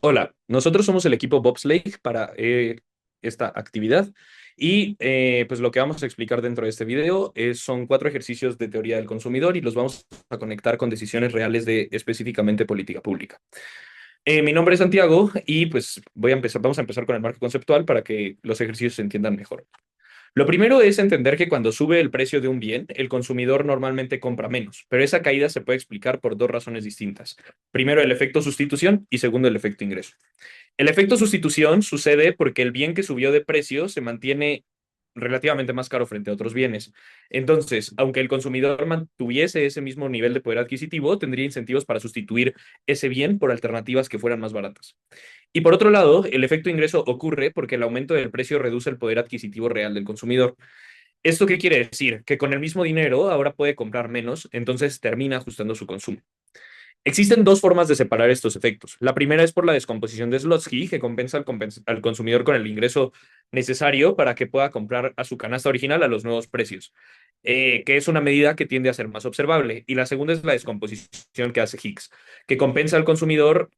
Hola, nosotros somos el equipo Bobsleigh para esta actividad y pues lo que vamos a explicar dentro de este video son cuatro ejercicios de teoría del consumidor y los vamos a conectar con decisiones reales de específicamente política pública. Mi nombre es Santiago y pues vamos a empezar con el marco conceptual para que los ejercicios se entiendan mejor. Lo primero es entender que cuando sube el precio de un bien, el consumidor normalmente compra menos, pero esa caída se puede explicar por dos razones distintas. Primero, el efecto sustitución y segundo, el efecto ingreso. El efecto sustitución sucede porque el bien que subió de precio se mantiene relativamente más caro frente a otros bienes. Entonces, aunque el consumidor mantuviese ese mismo nivel de poder adquisitivo, tendría incentivos para sustituir ese bien por alternativas que fueran más baratas. Y por otro lado, el efecto ingreso ocurre porque el aumento del precio reduce el poder adquisitivo real del consumidor. ¿Esto qué quiere decir? Que con el mismo dinero ahora puede comprar menos, entonces termina ajustando su consumo. Existen dos formas de separar estos efectos. La primera es por la descomposición de Slotsky, que compensa al consumidor con el ingreso necesario para que pueda comprar a su canasta original a los nuevos precios, que es una medida que tiende a ser más observable. Y la segunda es la descomposición que hace Higgs, que compensa al consumidor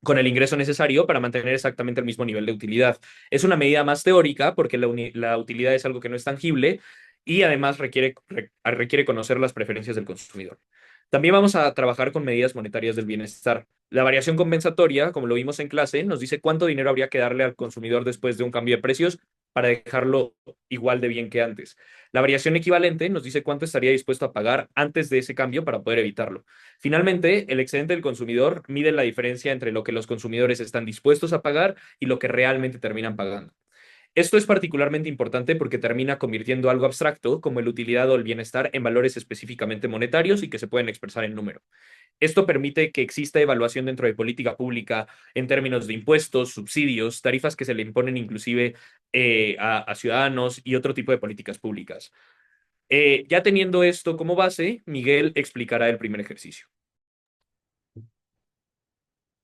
con el ingreso necesario para mantener exactamente el mismo nivel de utilidad. Es una medida más teórica porque la utilidad es algo que no es tangible y además requiere conocer las preferencias del consumidor. También vamos a trabajar con medidas monetarias del bienestar. La variación compensatoria, como lo vimos en clase, nos dice cuánto dinero habría que darle al consumidor después de un cambio de precios para dejarlo igual de bien que antes. La variación equivalente nos dice cuánto estaría dispuesto a pagar antes de ese cambio para poder evitarlo. Finalmente, el excedente del consumidor mide la diferencia entre lo que los consumidores están dispuestos a pagar y lo que realmente terminan pagando. Esto es particularmente importante porque termina convirtiendo algo abstracto, como el utilidad o el bienestar, en valores específicamente monetarios y que se pueden expresar en número. Esto permite que exista evaluación dentro de política pública en términos de impuestos, subsidios, tarifas que se le imponen inclusive a ciudadanos y otro tipo de políticas públicas. Ya teniendo esto como base, Miguel explicará el primer ejercicio.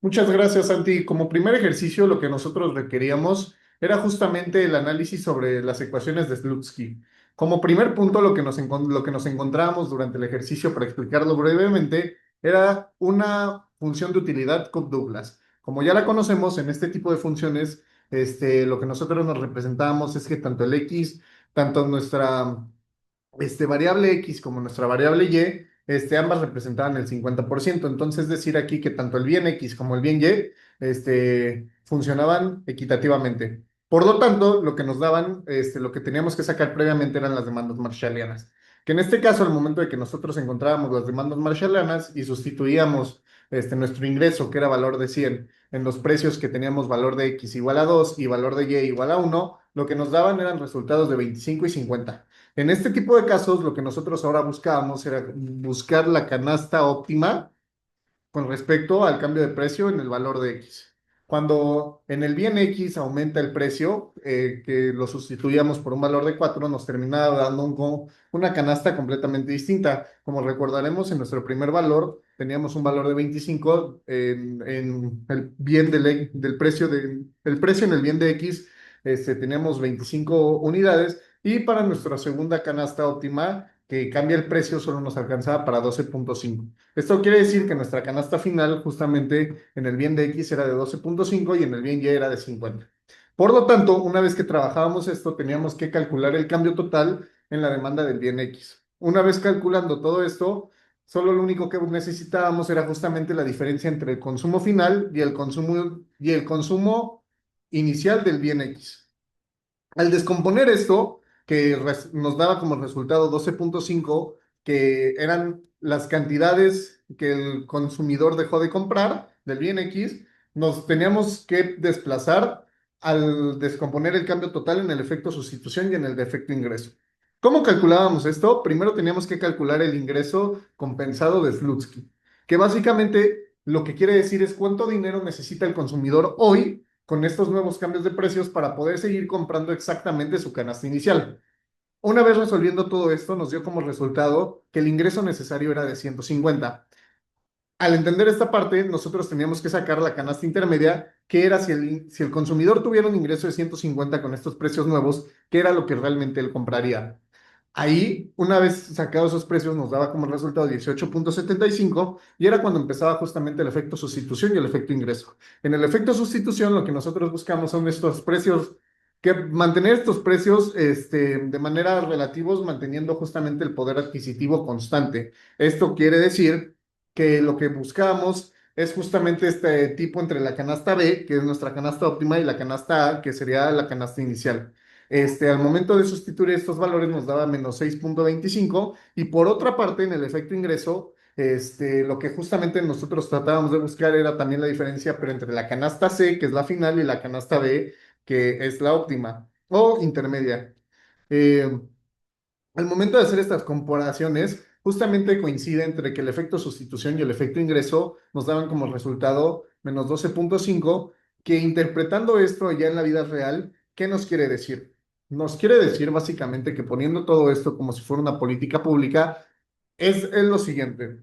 Muchas gracias, Santi. Como primer ejercicio, lo que nosotros requeríamos era justamente el análisis sobre las ecuaciones de Slutsky. Como primer punto, lo que nos encontramos durante el ejercicio, para explicarlo brevemente, era una función de utilidad Cobb-Douglas. Como ya la conocemos, en este tipo de funciones, lo que nosotros nos representamos es que tanto nuestra variable X como nuestra variable Y, ambas representaban el 50%. Entonces, decir aquí que tanto el bien X como el bien Y, funcionaban equitativamente. Por lo tanto, lo que nos daban, lo que teníamos que sacar previamente eran las demandas marshallianas. Que en este caso, al momento de que nosotros encontrábamos las demandas marshallianas y sustituíamos nuestro ingreso, que era valor de 100, en los precios que teníamos valor de X igual a 2 y valor de Y igual a 1, lo que nos daban eran resultados de 25 y 50. En este tipo de casos, lo que nosotros ahora buscábamos era buscar la canasta óptima con respecto al cambio de precio en el valor de X. Cuando en el bien X aumenta el precio, que lo sustituíamos por un valor de 4, nos terminaba dando una canasta completamente distinta. Como recordaremos, en nuestro primer valor teníamos un valor de 25 en el bien del precio, el precio en el bien de X, teníamos 25 unidades y para nuestra segunda canasta óptima, que cambia el precio, solo nos alcanzaba para 12.5. Esto quiere decir que nuestra canasta final, justamente en el bien de X, era de 12.5 y en el bien Y era de 50. Por lo tanto, una vez que trabajábamos esto, teníamos que calcular el cambio total en la demanda del bien X. Una vez calculando todo esto, solo lo único que necesitábamos era justamente la diferencia entre el consumo final y el consumo inicial del bien X. Al descomponer esto, que nos daba como resultado 12.5, que eran las cantidades que el consumidor dejó de comprar del bien X, nos teníamos que desplazar al descomponer el cambio total en el efecto sustitución y en el de efecto ingreso. ¿Cómo calculábamos esto? Primero teníamos que calcular el ingreso compensado de Slutsky, que básicamente lo que quiere decir es cuánto dinero necesita el consumidor hoy con estos nuevos cambios de precios para poder seguir comprando exactamente su canasta inicial. Una vez resolviendo todo esto, nos dio como resultado que el ingreso necesario era de 150. Al entender esta parte, nosotros teníamos que sacar la canasta intermedia, que era si el consumidor tuviera un ingreso de 150 con estos precios nuevos, qué era lo que realmente él compraría. Ahí, una vez sacados esos precios, nos daba como resultado 18,75 y era cuando empezaba justamente el efecto sustitución y el efecto ingreso. En el efecto sustitución, lo que nosotros buscamos son estos precios, que mantener estos precios de manera relativos, manteniendo justamente el poder adquisitivo constante. Esto quiere decir que lo que buscamos es justamente este tipo entre la canasta B, que es nuestra canasta óptima, y la canasta A, que sería la canasta inicial. Al momento de sustituir estos valores nos daba -6,25 y por otra parte en el efecto ingreso, lo que justamente nosotros tratábamos de buscar era también la diferencia, pero entre la canasta C, que es la final, y la canasta B, que es la óptima o intermedia. Eh, Al momento de hacer estas comparaciones, justamente coincide entre que el efecto sustitución y el efecto ingreso nos daban como resultado -12,5, que interpretando esto ya en la vida real, ¿qué nos quiere decir? Nos quiere decir básicamente que poniendo todo esto como si fuera una política pública, es lo siguiente.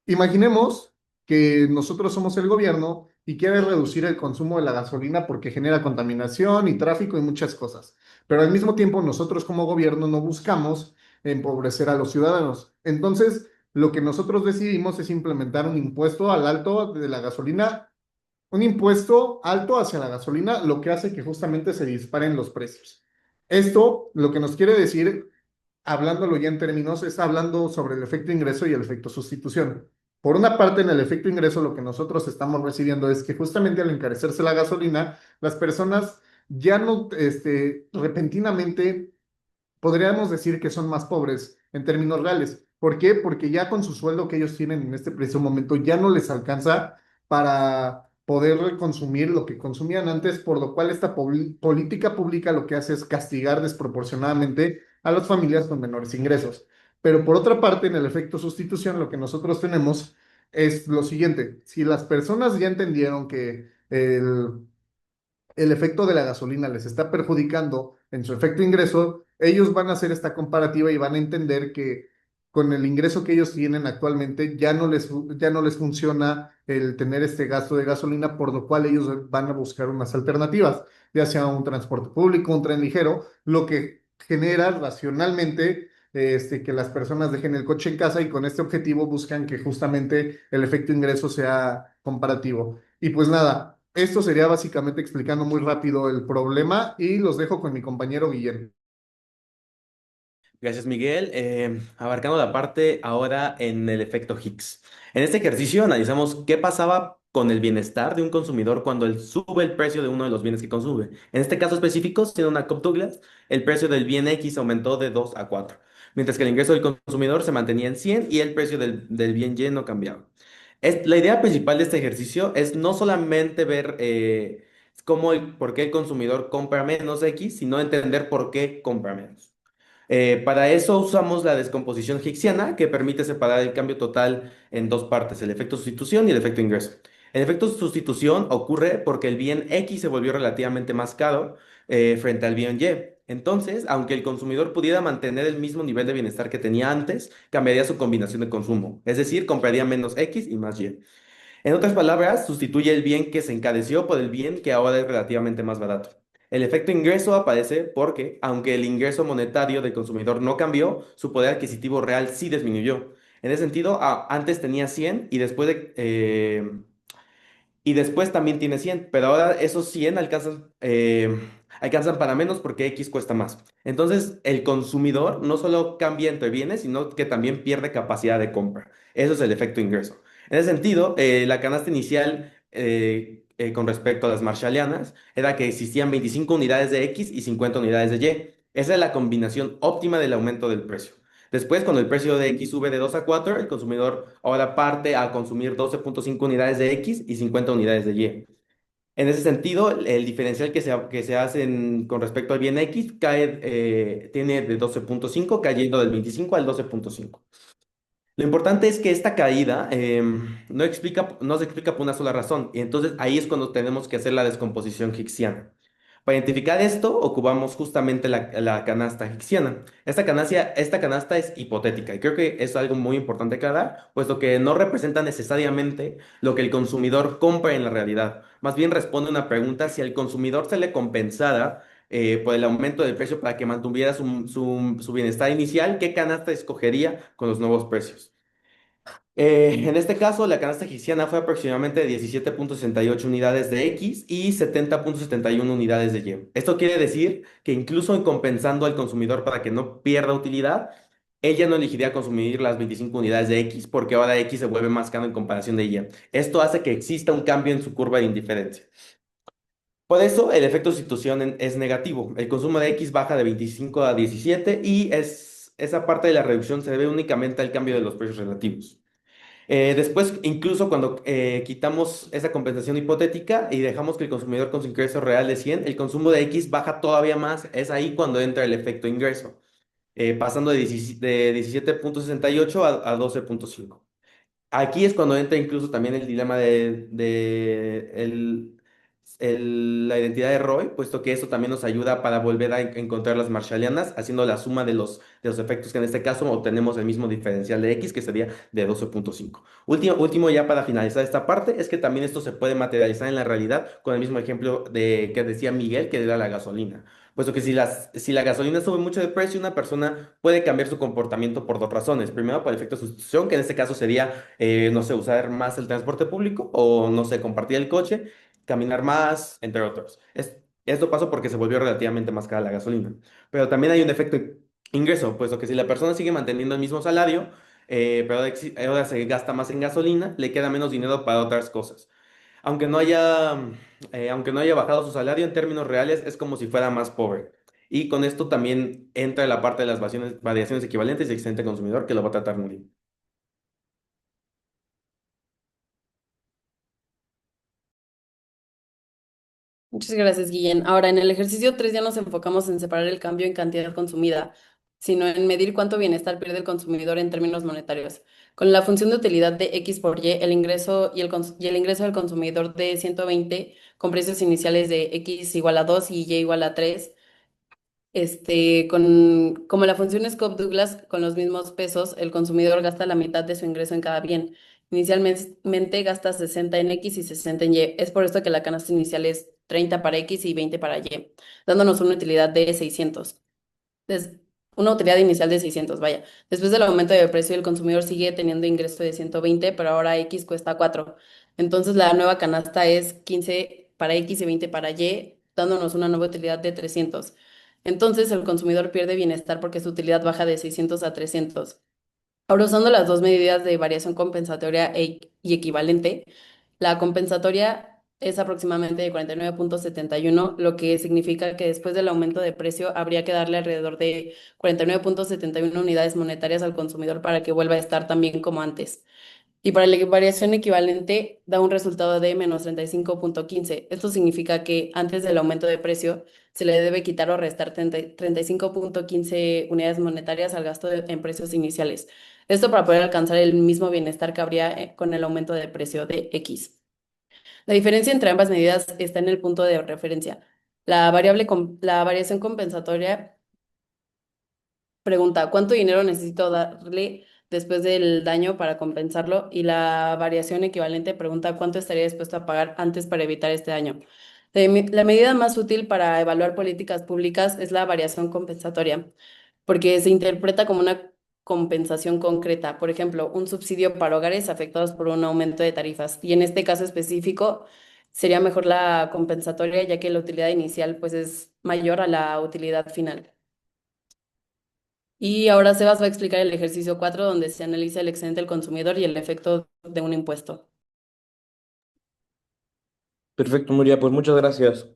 Imaginemos que nosotros somos el gobierno y quiere reducir el consumo de la gasolina porque genera contaminación y tráfico y muchas cosas. Pero al mismo tiempo nosotros como gobierno no buscamos empobrecer a los ciudadanos. Entonces, lo que nosotros decidimos es implementar un impuesto al alto de la gasolina, un impuesto alto hacia la gasolina, lo que hace que justamente se disparen los precios. Esto lo que nos quiere decir, hablándolo ya en términos, es hablando sobre el efecto ingreso y el efecto sustitución. Por una parte, en el efecto ingreso, lo que nosotros estamos recibiendo es que justamente al encarecerse la gasolina, las personas ya no, repentinamente podríamos decir que son más pobres en términos reales. ¿Por qué? Porque ya con su sueldo que ellos tienen en este preciso momento ya no les alcanza para poder consumir lo que consumían antes, por lo cual esta política pública lo que hace es castigar desproporcionadamente a las familias con menores ingresos. Pero por otra parte, en el efecto sustitución, lo que nosotros tenemos es lo siguiente. Si las personas ya entendieron que el efecto de la gasolina les está perjudicando en su efecto ingreso, ellos van a hacer esta comparativa y van a entender que con el ingreso que ellos tienen actualmente ya no les funciona el tener este gasto de gasolina, por lo cual ellos van a buscar unas alternativas, ya sea un transporte público, un tren ligero, lo que genera racionalmente que las personas dejen el coche en casa y con este objetivo buscan que justamente el efecto ingreso sea comparativo. Y pues nada, esto sería básicamente explicando muy rápido el problema y los dejo con mi compañero Guillermo. Gracias, Miguel. Abarcando la parte ahora en el efecto Higgs. En este ejercicio analizamos qué pasaba con el bienestar de un consumidor cuando él sube el precio de uno de los bienes que consume. En este caso específico, siendo una Cobb Douglas, el precio del bien X aumentó de 2 a 4, mientras que el ingreso del consumidor se mantenía en 100 y el precio del bien Y no cambiaba. La idea principal de este ejercicio es no solamente ver por qué el consumidor compra menos X, sino entender por qué compra menos. Para eso usamos la descomposición higgs,iana que permite separar el cambio total en dos partes, el efecto sustitución y el efecto ingreso. El efecto sustitución ocurre porque el bien X se volvió relativamente más caro frente al bien Y. Entonces, aunque el consumidor pudiera mantener el mismo nivel de bienestar que tenía antes, cambiaría su combinación de consumo, es decir, compraría menos X y más Y. En otras palabras, sustituye el bien que se encareció por el bien que ahora es relativamente más barato. El efecto ingreso aparece porque, aunque el ingreso monetario del consumidor no cambió, su poder adquisitivo real sí disminuyó. En ese sentido, antes tenía 100 y después también tiene 100, pero ahora esos 100 alcanzan para menos porque X cuesta más. Entonces, el consumidor no solo cambia entre bienes, sino que también pierde capacidad de compra. Eso es el efecto ingreso. En ese sentido, la canasta inicial con respecto a las marshallianas era que existían 25 unidades de X y 50 unidades de Y. Esa es la combinación óptima del aumento del precio. Después, cuando el precio de X sube de 2 a 4, el consumidor ahora parte a consumir 12,5 unidades de X y 50 unidades de Y. En ese sentido, el diferencial que se hace con respecto al bien X tiene de 12,5 cayendo del 25 al 12,5. Lo importante es que esta caída no se explica por una sola razón, y entonces ahí es cuando tenemos que hacer la descomposición higgs,iana. Para identificar esto, ocupamos justamente la canasta higgs,iana. Esta canasta es hipotética y creo que es algo muy importante aclarar, puesto que no representa necesariamente lo que el consumidor compra en la realidad. Más bien responde una pregunta si al consumidor se le compensara por el aumento del precio para que mantuviera su bienestar inicial, ¿qué canasta escogería con los nuevos precios? En este caso, la canasta egipciana fue aproximadamente de 17,68 unidades de X y 70,71 unidades de Y. Esto quiere decir que incluso en compensando al consumidor para que no pierda utilidad, ella no elegiría consumir las 25 unidades de X porque ahora X se vuelve más caro en comparación de Y. Esto hace que exista un cambio en su curva de indiferencia. Por eso, el efecto sustitución es negativo. El consumo de X baja de 25 a 17 y esa parte de la reducción se debe únicamente al cambio de los precios relativos. Después, incluso cuando quitamos esa compensación hipotética y dejamos que el consumidor con su ingreso real de 100, el consumo de X baja todavía más. Es ahí cuando entra el efecto ingreso, pasando de 17,68 a 12,5. Aquí es cuando entra incluso también el dilema la identidad de Roy, puesto que eso también nos ayuda para volver a encontrar las Marshallianas, haciendo la suma de los efectos que en este caso obtenemos el mismo diferencial de X, que sería de 12,5. Último ya para finalizar esta parte, es que también esto se puede materializar en la realidad con el mismo ejemplo que decía Miguel, que era la gasolina. Puesto que si la gasolina sube mucho de precio, una persona puede cambiar su comportamiento por dos razones. Primero, por el efecto de sustitución, que en este caso sería no sé, usar más el transporte público o, no sé, compartir el coche, caminar más, entre otros. Esto pasó porque se volvió relativamente más cara la gasolina. Pero también hay un efecto ingreso, puesto que si la persona sigue manteniendo el mismo salario, pero ahora se gasta más en gasolina, le queda menos dinero para otras cosas. Aunque no haya bajado su salario en términos reales, es como si fuera más pobre. Y con esto también entra la parte de las variaciones equivalentes y excedente consumidor, que lo va a tratar muy bien. Muchas gracias, Guillén. Ahora, en el ejercicio 3 ya nos enfocamos en separar el cambio en cantidad consumida, sino en medir cuánto bienestar pierde el consumidor en términos monetarios. Con la función de utilidad de X por Y, el ingreso y el ingreso del consumidor de 120 con precios iniciales de X igual a 2 y Y igual a 3. Como la función es Cobb-Douglas, con los mismos pesos, el consumidor gasta la mitad de su ingreso en cada bien. Inicialmente gasta 60 en X y 60 en Y. Es por esto que la canasta inicial es 30 para X y 20 para Y, dándonos una utilidad de 600. Des- una utilidad inicial de 600, vaya. Después del aumento de precio, el consumidor sigue teniendo ingreso de 120, pero ahora X cuesta 4. Entonces la nueva canasta es 15 para X y 20 para Y, dándonos una nueva utilidad de 300. Entonces el consumidor pierde bienestar porque su utilidad baja de 600 a 300. Ahora usando las dos medidas de variación compensatoria y equivalente, la compensatoria es aproximadamente de 49,71, lo que significa que después del aumento de precio habría que darle alrededor de 49,71 unidades monetarias al consumidor para que vuelva a estar tan bien como antes. Y para la variación equivalente da un resultado de menos 35,15. Esto significa que antes del aumento de precio se le debe quitar o restar 35,15 unidades monetarias al gasto en precios iniciales. Esto para poder alcanzar el mismo bienestar que habría con el aumento de precio de X. La diferencia entre ambas medidas está en el punto de referencia. La variación compensatoria pregunta, ¿cuánto dinero necesito darle después del daño para compensarlo? Y la variación equivalente pregunta, ¿cuánto estaría dispuesto a pagar antes para evitar este daño? La medida más útil para evaluar políticas públicas es la variación compensatoria, porque se interpreta como una compensación concreta, por ejemplo, un subsidio para hogares afectados por un aumento de tarifas. Y en este caso específico, sería mejor la compensatoria, ya que la utilidad inicial pues es mayor a la utilidad final. Y ahora Sebas va a explicar el ejercicio 4 donde se analiza el excedente del consumidor y el efecto de un impuesto. Perfecto, Nuria, pues muchas gracias.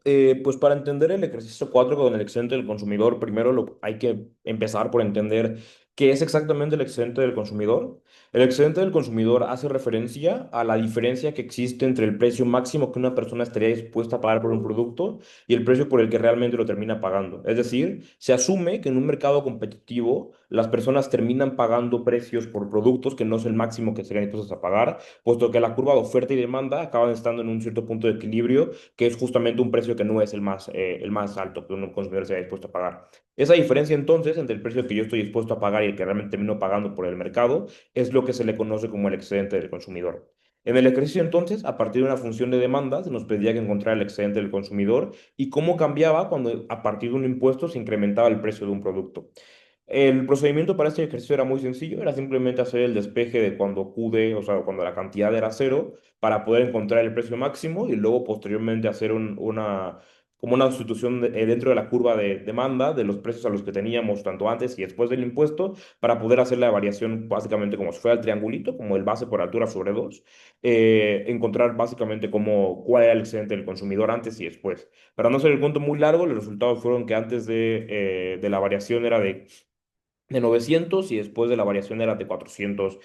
Pues para entender el ejercicio 4 con el excedente del consumidor, primero hay que empezar por entender qué es exactamente el excedente del consumidor. El excedente del consumidor hace referencia a la diferencia que existe entre el precio máximo que una persona estaría dispuesta a pagar por un producto y el precio por el que realmente lo termina pagando. Es decir, se asume que en un mercado competitivo las personas terminan pagando precios por productos que no es el máximo que estarían dispuestos a pagar, puesto que la curva de oferta y demanda acaban estando en un cierto punto de equilibrio, que es justamente un precio que no es el más alto que un consumidor sea dispuesto a pagar. Esa diferencia entonces entre el precio que yo estoy dispuesto a pagar y el que realmente termino pagando por el mercado es lo que se le conoce como el excedente del consumidor. En el ejercicio entonces, a partir de una función de demanda, se nos pedía que encontrar el excedente del consumidor y cómo cambiaba cuando a partir de un impuesto se incrementaba el precio de un producto. El procedimiento para este ejercicio era muy sencillo, era simplemente hacer el despeje de cuando Q o sea, cuando la cantidad era cero, para poder encontrar el precio máximo y luego posteriormente hacer como una sustitución dentro de la curva de demanda de los precios a los que teníamos tanto antes y después del impuesto para poder hacer la variación básicamente como si fuera el triangulito, como el base por altura sobre 2, encontrar básicamente cuál era el excedente del consumidor antes y después. Para no hacer el cuento muy largo, los resultados fueron que antes de la variación era de 900 y después de la variación era de 400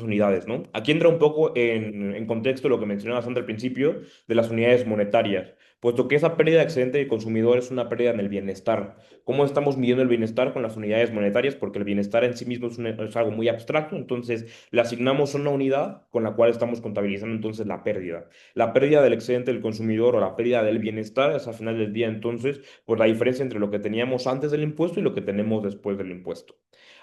unidades, ¿no? Aquí entra un poco en contexto lo que mencionabas antes al principio de las unidades monetarias, puesto que esa pérdida de excedente de consumidor es una pérdida en el bienestar. ¿Cómo estamos midiendo el bienestar con las unidades monetarias? Porque el bienestar en sí mismo es algo muy abstracto, entonces le asignamos una unidad con la cual estamos contabilizando entonces la pérdida. La pérdida del excedente del consumidor o la pérdida del bienestar es al final del día entonces pues la diferencia entre lo que teníamos antes del impuesto y lo que tenemos después del impuesto.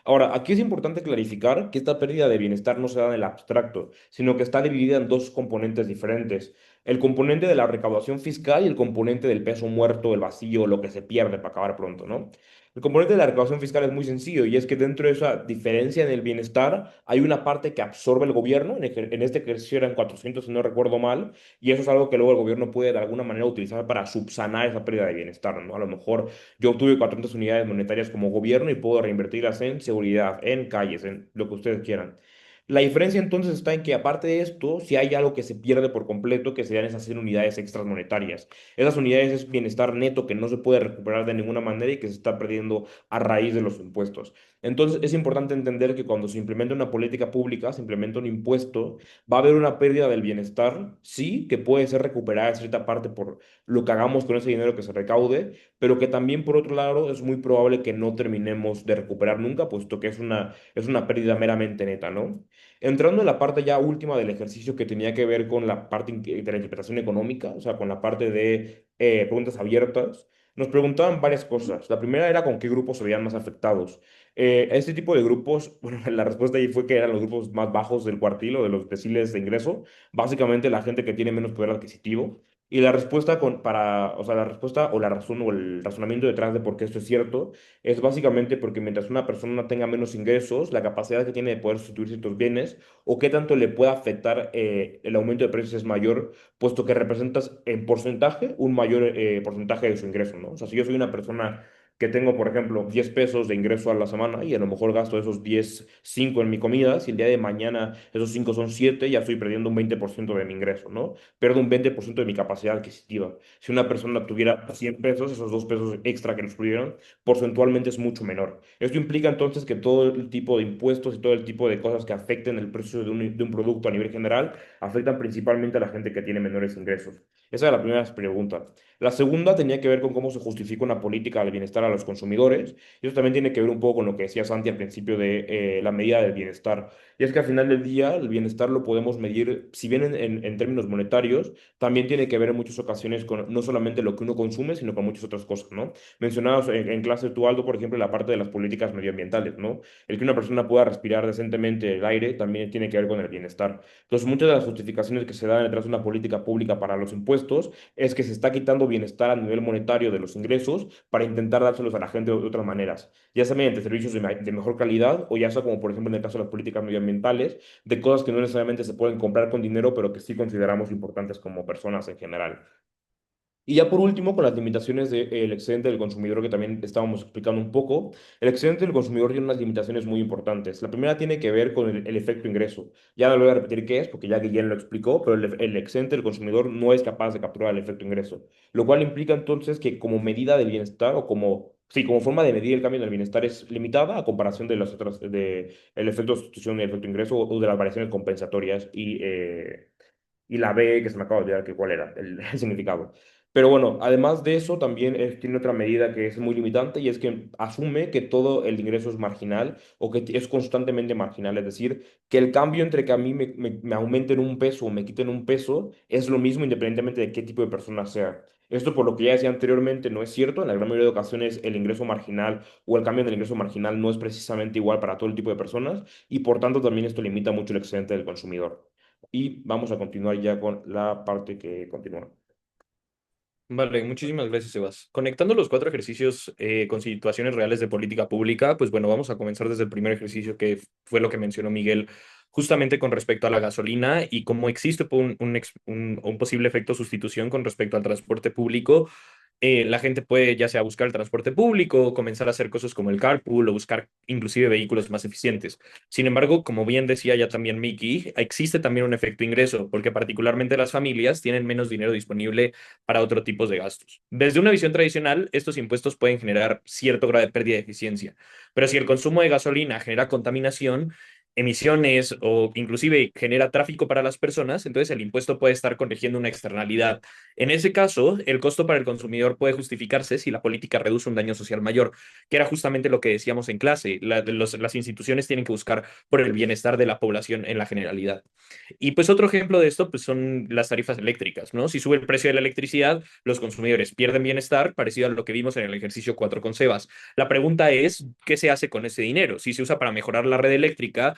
Ahora, aquí es importante clarificar que esta pérdida de bienestar no se da en el abstracto, sino que está dividida en dos componentes diferentes. El componente de la recaudación fiscal y el componente del peso muerto, el vacío, lo que se pierde para acabar pronto, ¿no? El componente de la recaudación fiscal es muy sencillo y es que dentro de esa diferencia en el bienestar hay una parte que absorbe el gobierno, en este ejercicio eran 400 si no recuerdo mal, y eso es algo que luego el gobierno puede de alguna manera utilizar para subsanar esa pérdida de bienestar, ¿no? A lo mejor yo obtuve 400 unidades monetarias como gobierno y puedo reinvertirlas en seguridad, en calles, en lo que ustedes quieran. La diferencia entonces está en que aparte de esto, si hay algo que se pierde por completo, que serían esas 100 unidades extras monetarias. Esas unidades es bienestar neto que no se puede recuperar de ninguna manera y que se está perdiendo a raíz de los impuestos. Entonces es importante entender que cuando se implementa una política pública, se implementa un impuesto, va a haber una pérdida del bienestar, sí, que puede ser recuperada en cierta parte por lo que hagamos con ese dinero que se recaude, pero que también por otro lado es muy probable que no terminemos de recuperar nunca, puesto que es una pérdida meramente neta, ¿no? Entrando en la parte ya última del ejercicio que tenía que ver con la parte de la interpretación económica, o sea, con la parte de preguntas abiertas, nos preguntaban varias cosas. La primera era con qué grupos se veían más afectados. Este tipo de grupos, bueno, la respuesta ahí fue que eran los grupos más bajos del cuartil o de los deciles de ingreso, básicamente la gente que tiene menos poder adquisitivo. Y la respuesta o sea, la respuesta o la razón o el razonamiento detrás de por qué esto es cierto es básicamente porque mientras una persona tenga menos ingresos, la capacidad que tiene de poder sustituir ciertos bienes o qué tanto le puede afectar el aumento de precios es mayor, puesto que representas en porcentaje un mayor porcentaje de su ingreso, ¿no? O sea, si yo soy una persona que tengo, por ejemplo, 10 pesos de ingreso a la semana y a lo mejor gasto esos 10 5 en mi comida, si el día de mañana esos 5 son 7 ya estoy perdiendo un 20% de mi ingreso, ¿no? Pierdo un 20% de mi capacidad adquisitiva. Si una persona tuviera 100 pesos, esos 2 pesos extra que le excluyeron, porcentualmente es mucho menor. Esto implica entonces que todo el tipo de impuestos y todo el tipo de cosas que afecten el precio de un producto a nivel general afectan principalmente a la gente que tiene menores ingresos. Esa es la primera pregunta. La segunda tenía que ver con cómo se justifica una política de bienestar a los consumidores. Y eso también tiene que ver un poco con lo que decía Santi al principio de la medida del bienestar. Y es que al final del día el bienestar lo podemos medir, si bien en términos monetarios, también tiene que ver en muchas ocasiones con no solamente lo que uno consume, sino con muchas otras cosas, ¿no? Mencionabas en clase tú, Aldo, por ejemplo, la parte de las políticas medioambientales, ¿no? El que una persona pueda respirar decentemente el aire también tiene que ver con el bienestar. Entonces, muchas de las justificaciones que se dan detrás de una política pública para los impuestos es que se está quitando bienestar a nivel monetario de los ingresos para intentar dárselos a la gente de otras maneras, ya sea mediante servicios de mejor calidad o ya sea como por ejemplo en el caso de las políticas medioambientales, de cosas que no necesariamente se pueden comprar con dinero, pero que sí consideramos importantes como personas en general. Y ya por último, con las limitaciones del excedente del consumidor que también estábamos explicando un poco, el excedente del consumidor tiene unas limitaciones muy importantes. La primera tiene que ver con el efecto ingreso. Ya no lo voy a repetir qué es, porque ya Guillén lo explicó, pero el excedente del consumidor no es capaz de capturar el efecto ingreso, lo cual implica entonces que como medida del bienestar o como... Sí, como forma de medir el cambio del bienestar es limitada a comparación de las otras, de el efecto de sustitución y el efecto ingreso o de las variaciones compensatorias y la B, que se me acaba de olvidar que cuál era el significado. Pero bueno, además de eso, también tiene otra medida que es muy limitante y es que asume que todo el ingreso es marginal o que es constantemente marginal. Es decir, que el cambio entre que a mí me aumenten un peso o me quiten un peso es lo mismo independientemente de qué tipo de persona sea. Esto, por lo que ya decía anteriormente, no es cierto. En la gran mayoría de ocasiones, el ingreso marginal o el cambio del ingreso marginal no es precisamente igual para todo el tipo de personas y por tanto también esto limita mucho el excedente del consumidor. Y vamos a continuar ya con la parte que continúa. Vale, muchísimas gracias, Sebas. Conectando los cuatro ejercicios con situaciones reales de política pública, pues bueno, vamos a comenzar desde el primer ejercicio que fue lo que mencionó Miguel, justamente con respecto a la gasolina y cómo existe un posible efecto sustitución con respecto al transporte público. La gente puede ya sea buscar el transporte público, comenzar a hacer cosas como el carpool o buscar inclusive vehículos más eficientes. Sin embargo, como bien decía ya también Mickey, existe también un efecto ingreso, porque particularmente las familias tienen menos dinero disponible para otro tipo de gastos. Desde una visión tradicional, estos impuestos pueden generar cierto grado de pérdida de eficiencia, pero si el consumo de gasolina genera contaminación, emisiones o inclusive genera tráfico para las personas, entonces el impuesto puede estar corrigiendo una externalidad. En ese caso, el costo para el consumidor puede justificarse si la política reduce un daño social mayor, que era justamente lo que decíamos en clase. Las instituciones tienen que buscar por el bienestar de la población en la generalidad. Y pues otro ejemplo de esto pues son las tarifas eléctricas, ¿no? Si sube el precio de la electricidad, los consumidores pierden bienestar, parecido a lo que vimos en el ejercicio 4 con Sebas. La pregunta es, ¿qué se hace con ese dinero? Si se usa para mejorar la red eléctrica,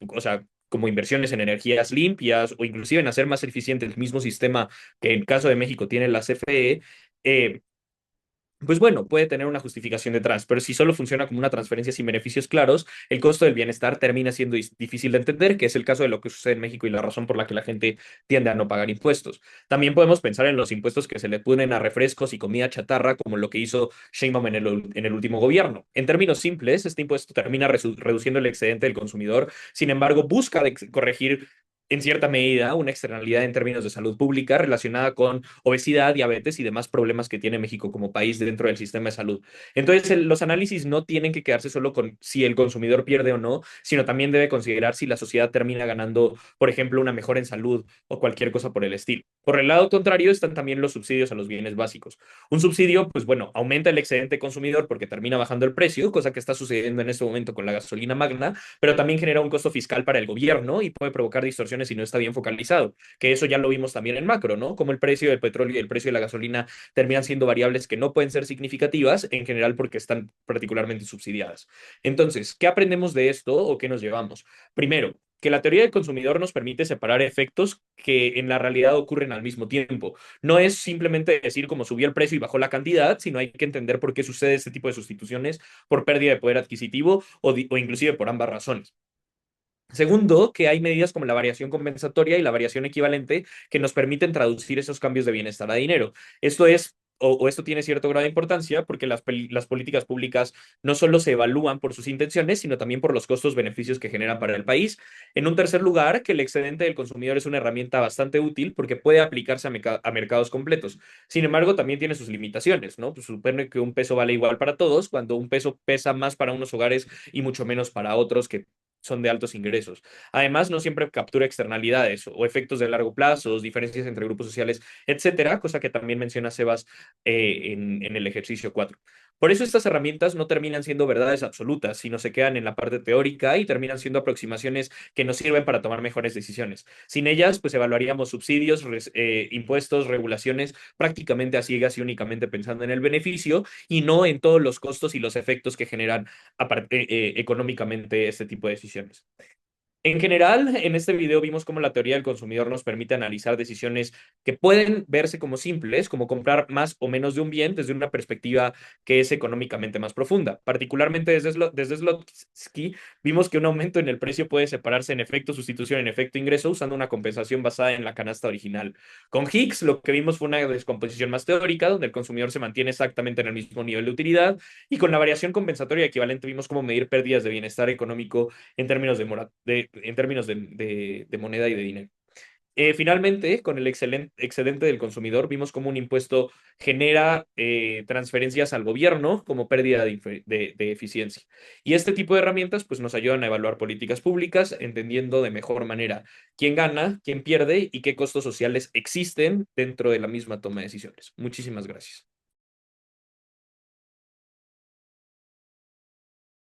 o sea, como inversiones en energías limpias o inclusive en hacer más eficiente el mismo sistema que en caso de México tiene la CFE, pues bueno, puede tener una justificación detrás, pero si solo funciona como una transferencia sin beneficios claros, el costo del bienestar termina siendo difícil de entender, que es el caso de lo que sucede en México y la razón por la que la gente tiende a no pagar impuestos. También podemos pensar en los impuestos que se le ponen a refrescos y comida chatarra, como lo que hizo Sheinbaum en el último gobierno. En términos simples, este impuesto termina reduciendo el excedente del consumidor, sin embargo, busca corregir en cierta medida una externalidad en términos de salud pública relacionada con obesidad, diabetes y demás problemas que tiene México como país dentro del sistema de salud. Entonces, los análisis no tienen que quedarse solo con si el consumidor pierde o no, sino también debe considerar si la sociedad termina ganando, por ejemplo, una mejora en salud o cualquier cosa por el estilo. Por el lado contrario, están también los subsidios a los bienes básicos. Un subsidio, pues bueno, aumenta el excedente consumidor porque termina bajando el precio, cosa que está sucediendo en este momento con la gasolina magna, pero también genera un costo fiscal para el gobierno y puede provocar distorsiones si no está bien focalizado, que eso ya lo vimos también en macro, ¿no? Como el precio del petróleo y el precio de la gasolina terminan siendo variables que no pueden ser significativas, en general porque están particularmente subsidiadas. Entonces, ¿qué aprendemos de esto o qué nos llevamos? Primero, que la teoría del consumidor nos permite separar efectos que en la realidad ocurren al mismo tiempo. No es simplemente decir cómo subió el precio y bajó la cantidad, sino hay que entender por qué sucede este tipo de sustituciones por pérdida de poder adquisitivo o inclusive por ambas razones. Segundo, que hay medidas como la variación compensatoria y la variación equivalente que nos permiten traducir esos cambios de bienestar a dinero. Esto es, o esto tiene cierto grado de importancia porque las políticas públicas no solo se evalúan por sus intenciones, sino también por los costos-beneficios que generan para el país. En un tercer lugar, que el excedente del consumidor es una herramienta bastante útil porque puede aplicarse a mercados completos. Sin embargo, también tiene sus limitaciones, ¿no? Pues supone que un peso vale igual para todos, cuando un peso pesa más para unos hogares y mucho menos para otros que son de altos ingresos. Además, no siempre captura externalidades o efectos de largo plazo, diferencias entre grupos sociales, etcétera, cosa que también menciona Sebas en el ejercicio 4. Por eso estas herramientas no terminan siendo verdades absolutas, sino se quedan en la parte teórica y terminan siendo aproximaciones que nos sirven para tomar mejores decisiones. Sin ellas, pues evaluaríamos subsidios, impuestos, regulaciones prácticamente a ciegas y únicamente pensando en el beneficio y no en todos los costos y los efectos que generan económicamente este tipo de decisiones. En general, en este video vimos cómo la teoría del consumidor nos permite analizar decisiones que pueden verse como simples, como comprar más o menos de un bien desde una perspectiva que es económicamente más profunda. Particularmente desde Slotsky, vimos que un aumento en el precio puede separarse en efecto sustitución en efecto ingreso usando una compensación basada en la canasta original. Con Hicks, lo que vimos fue una descomposición más teórica, donde el consumidor se mantiene exactamente en el mismo nivel de utilidad, y con la variación compensatoria equivalente vimos cómo medir pérdidas de bienestar económico en términos de moneda y de dinero. Finalmente, con el excedente del consumidor, vimos cómo un impuesto genera transferencias al gobierno como pérdida de eficiencia. Y este tipo de herramientas pues, nos ayudan a evaluar políticas públicas, entendiendo de mejor manera quién gana, quién pierde y qué costos sociales existen dentro de la misma toma de decisiones. Muchísimas gracias.